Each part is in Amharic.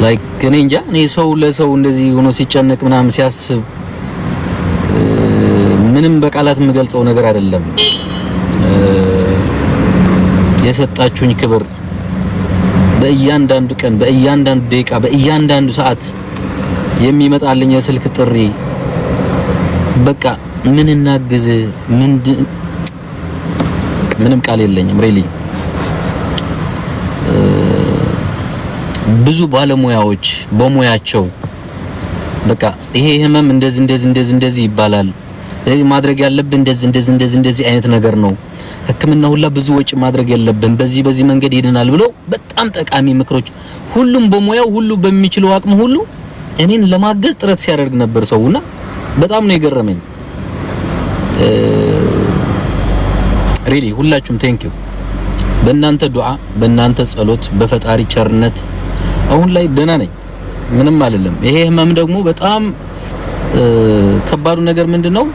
ላይክ እኔ እንጃ እኔ ሰው ለሰው እንደዚህ ሆኖ ሲጨነቅ ምናምን ሲያስብ ምንም በቃላት የምገልጸው ነገር አይደለም። የሰጣችሁኝ ክብር በእያንዳንዱ ቀን በእያንዳንዱ ደቂቃ በእያንዳንዱ ሰዓት የሚመጣልኝ የስልክ ጥሪ በቃ ምን እናግዝ ምንም ቃል የለኝም። ሪሊ ብዙ ባለሙያዎች በሙያቸው በቃ ይሄ ህመም እንደዚህ ይባላል፣ ስለዚህ ማድረግ ያለብን እንደዚህ አይነት ነገር ነው፣ ህክምና ሁላ ብዙ ወጪ ማድረግ የለብን፣ በዚህ መንገድ ይድናል ብለው በጣም ጠቃሚ ምክሮች ሁሉም በሙያው ሁሉ በሚችለው አቅም ሁሉ እኔን ለማገዝ ጥረት ሲያደርግ ነበር ሰውና በጣም ነው የገረመኝ። ሪሊ ሁላችሁም ቴንኪው። በእናንተ ዱዓ በእናንተ ጸሎት በፈጣሪ ቸርነት አሁን ላይ ደህና ነኝ፣ ምንም አይደለም። ይሄ ህመም ደግሞ በጣም ከባዱ ነገር ምንድነው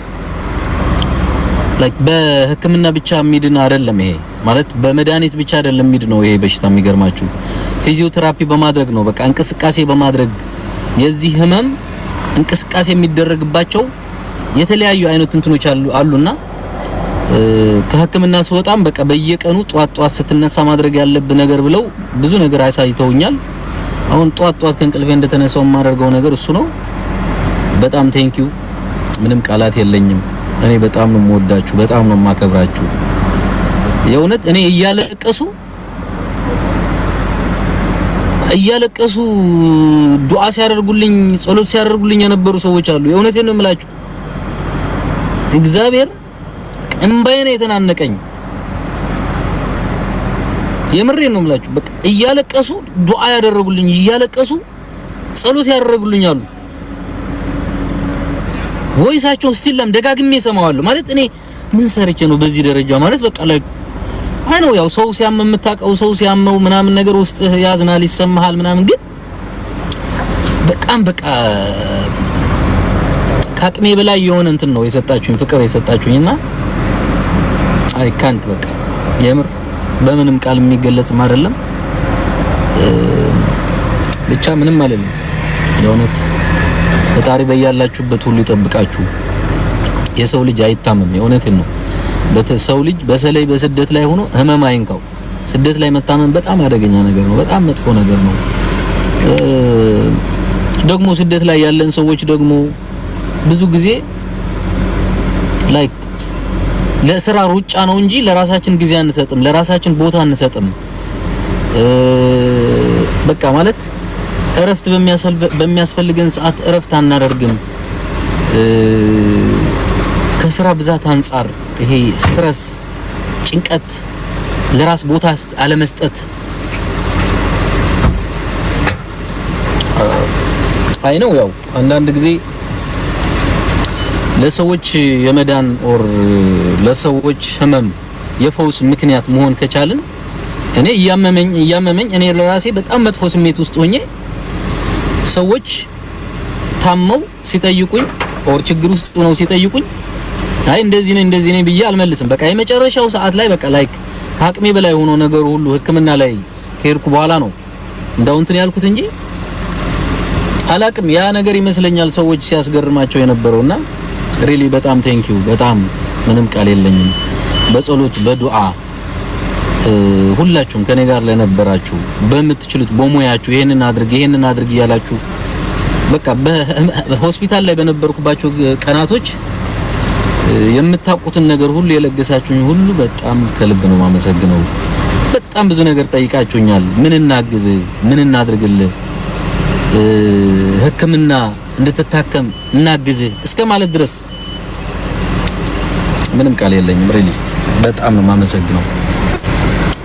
ላይክ በህክምና ብቻ የሚድን አይደለም። ይሄ ማለት በመድኃኒት ብቻ አይደለም የሚድነው ይሄ በሽታ። የሚገርማችሁ ፊዚዮቴራፒ በማድረግ ነው፣ በቃ እንቅስቃሴ በማድረግ የዚህ ህመም እንቅስቃሴ የሚደረግባቸው የተለያዩ አይነት እንትኖች አሉና ከህክምና ስወጣም በቃ በየቀኑ ጧት ስትነሳ ማድረግ ያለብህ ነገር ብለው ብዙ ነገር አሳይተውኛል። አሁን ጧት ከእንቅልፌ እንደተነሳው የማደርገው ነገር እሱ ነው። በጣም ቴንኪው። ምንም ቃላት የለኝም። እኔ በጣም ነው የምወዳችሁ፣ በጣም ነው የማከብራችሁ። የእውነት እኔ እያለቀሱ ዱዓ ሲያደርጉልኝ ጸሎት ሲያደርጉልኝ የነበሩ ሰዎች አሉ። የእውነቴን ነው የምላችሁ። እግዚአብሔር እንባዬ ነው የተናነቀኝ። የምሬን ነው የምላችሁ። በቃ እያለቀሱ ዱዓ ያደረጉልኝ እያለቀሱ ጸሎት ያደረጉልኝ አሉ። ቮይሳቸውን ስቲልም ደጋግሜ ሰማዋለሁ። ማለት እኔ ምን ሰርቼ ነው በዚህ ደረጃ ማለት በቃ ላይ አይ ነው ያው ሰው ሲያመው የምታውቀው ሰው ሲያመው ምናምን ነገር ውስጥ ያዝናል ይሰማሃል ምናምን፣ ግን በቃ ከአቅሜ በላይ የሆነ እንትን ነው የሰጣችሁኝ ፍቅር የሰጣችሁኝና አይ ካንት በቃ የምር በምንም ቃል የሚገለጽም አይደለም። ብቻ ምንም አይደለም። የእውነት ፈጣሪ በያላችሁበት ሁሉ ይጠብቃችሁ። የሰው ልጅ አይታመም። የእውነቴን ነው። ሰው ልጅ በሰለይ በስደት ላይ ሆኖ ህመም አይንካው። ስደት ላይ መታመም በጣም አደገኛ ነገር ነው፣ በጣም መጥፎ ነገር ነው። ደግሞ ስደት ላይ ያለን ሰዎች ደግሞ ብዙ ጊዜ ላይክ ለስራ ሩጫ ነው እንጂ ለራሳችን ጊዜ አንሰጥም፣ ለራሳችን ቦታ አንሰጥም። በቃ ማለት እረፍት በሚያስፈልገን ሰዓት እረፍት አናደርግም። ከስራ ብዛት አንፃር ይሄ ስትረስ፣ ጭንቀት፣ ለራስ ቦታ አለመስጠት አይ ነው ያው አንዳንድ ጊዜ ለሰዎች የመዳን ኦር ለሰዎች ህመም የፈውስ ምክንያት መሆን ከቻልን እኔ እያመመኝ እኔ ለራሴ በጣም መጥፎ ስሜት ውስጥ ሆኜ ሰዎች ታመው ሲጠይቁኝ ኦር ችግር ውስጥ ነው ሲጠይቁኝ አይ እንደዚህ ነኝ ብዬ አልመልስም። በቃ የመጨረሻው ሰዓት ላይ በቃ ላይክ ከአቅሜ በላይ ሆኖ ነገሩ ሁሉ ህክምና ላይ ከሄድኩ በኋላ ነው እንደው እንትን ያልኩት እንጂ አላቅም። ያ ነገር ይመስለኛል ሰዎች ሲያስገርማቸው የነበረውና ሪሊ በጣም ቴንኪው። በጣም ምንም ቃል የለኝም። በጸሎት በዱዓ ሁላችሁም ከኔ ጋር ለነበራችሁ በምትችሉት በሙያችሁ ይሄንን አድርግ እያላችሁ በቃ በሆስፒታል ላይ በነበርኩባቸው ቀናቶች የምታውቁትን ነገር ሁሉ የለገሳችሁኝ ሁሉ በጣም ከልብ ነው ማመሰግነው። በጣም ብዙ ነገር ጠይቃችሁኛል። ምን እናግዝ፣ ምን እናድርግልህ፣ ህክምና እንድትታከም እናግዝ እስከ ማለት ድረስ ምንም ቃል የለኝም። ሪሊ በጣም ነው ማመሰግነው።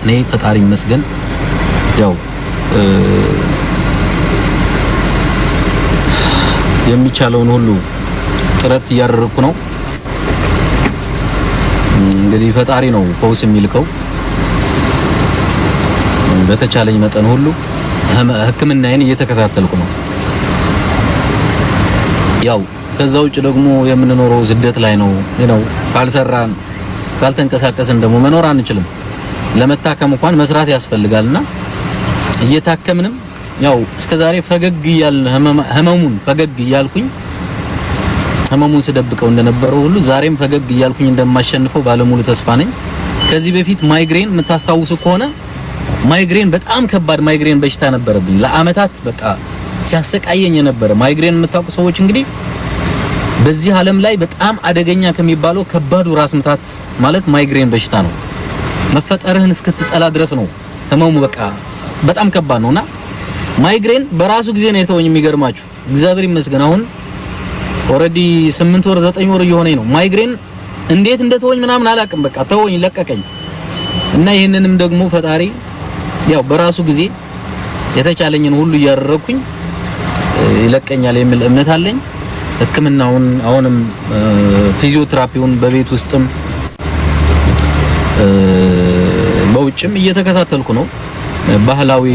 እኔ ፈጣሪ ይመስገን ያው የሚቻለውን ሁሉ ጥረት እያደረኩ ነው። እንግዲህ ፈጣሪ ነው ፈውስ የሚልከው። በተቻለኝ መጠን ሁሉ ህክምናዬን እየተከታተልኩ ነው። ያው ከዛ ውጭ ደግሞ የምንኖረው ስደት ላይ ነው። ካልሰራን ካልተንቀሳቀስን ደግሞ መኖር አንችልም። ለመታከም እንኳን መስራት ያስፈልጋልና እየታከምንም ያው እስከዛሬ ፈገግ ህመሙን ፈገግ እያልኩኝ ህመሙን ስደብቀው እንደነበረው ሁሉ ዛሬም ፈገግ እያልኩኝ እንደማሸንፈው ባለሙሉ ተስፋ ነኝ። ከዚህ በፊት ማይግሬን የምታስታውሱ ከሆነ ማይግሬን በጣም ከባድ ማይግሬን በሽታ ነበረብኝ ለአመታት በቃ ሲያሰቃየኝ የነበረ ማይግሬን የምታውቁ ሰዎች እንግዲህ በዚህ ዓለም ላይ በጣም አደገኛ ከሚባለው ከባዱ ራስ ምታት ማለት ማይግሬን በሽታ ነው። መፈጠርህን እስክትጠላ ድረስ ነው ህመሙ በቃ በጣም ከባድ ነውና ማይግሬን በራሱ ጊዜ ነው የተወኝ። የሚገርማችሁ እግዚአብሔር ይመስገን አሁን ኦሬዲ 8 ወር 9 ወር እየሆነኝ ነው። ማይግሬን እንዴት እንደተወኝ ምናምን አላውቅም። በቃ ተወኝ ለቀቀኝ እና ይሄንንም ደግሞ ፈጣሪ ያው በራሱ ጊዜ የተቻለኝን ሁሉ እያደረኩኝ ይለቀኛል የሚል እምነት አለኝ። ህክምናውን አሁንም ፊዚዮቴራፒውን በቤት ውስጥም በውጭም እየተከታተልኩ ነው። ባህላዊ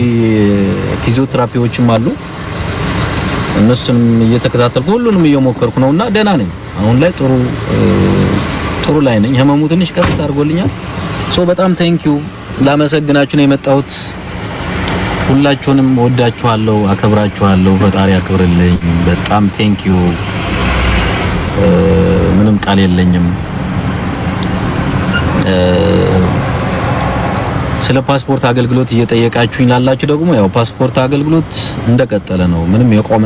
ፊዚዮቴራፒዎችም አሉ እነሱንም እየተከታተልኩ ሁሉንም እየሞከርኩ ነውና ደህና ነኝ። አሁን ላይ ጥሩ ላይ ነኝ። ህመሙ ትንሽ ቀስ አድርጎልኛል። በጣም ቴንኪው ላመሰግናችሁ ነው የመጣሁት። ሁላችሁንም ወዳችኋለሁ፣ አከብራችኋለሁ። ፈጣሪ አክብርልኝ። በጣም ቴንኪው። ምንም ቃል የለኝም። ስለ ፓስፖርት አገልግሎት እየጠየቃችሁኝ ላላችሁ ደግሞ ያው ፓስፖርት አገልግሎት እንደቀጠለ ነው። ምንም የቆመ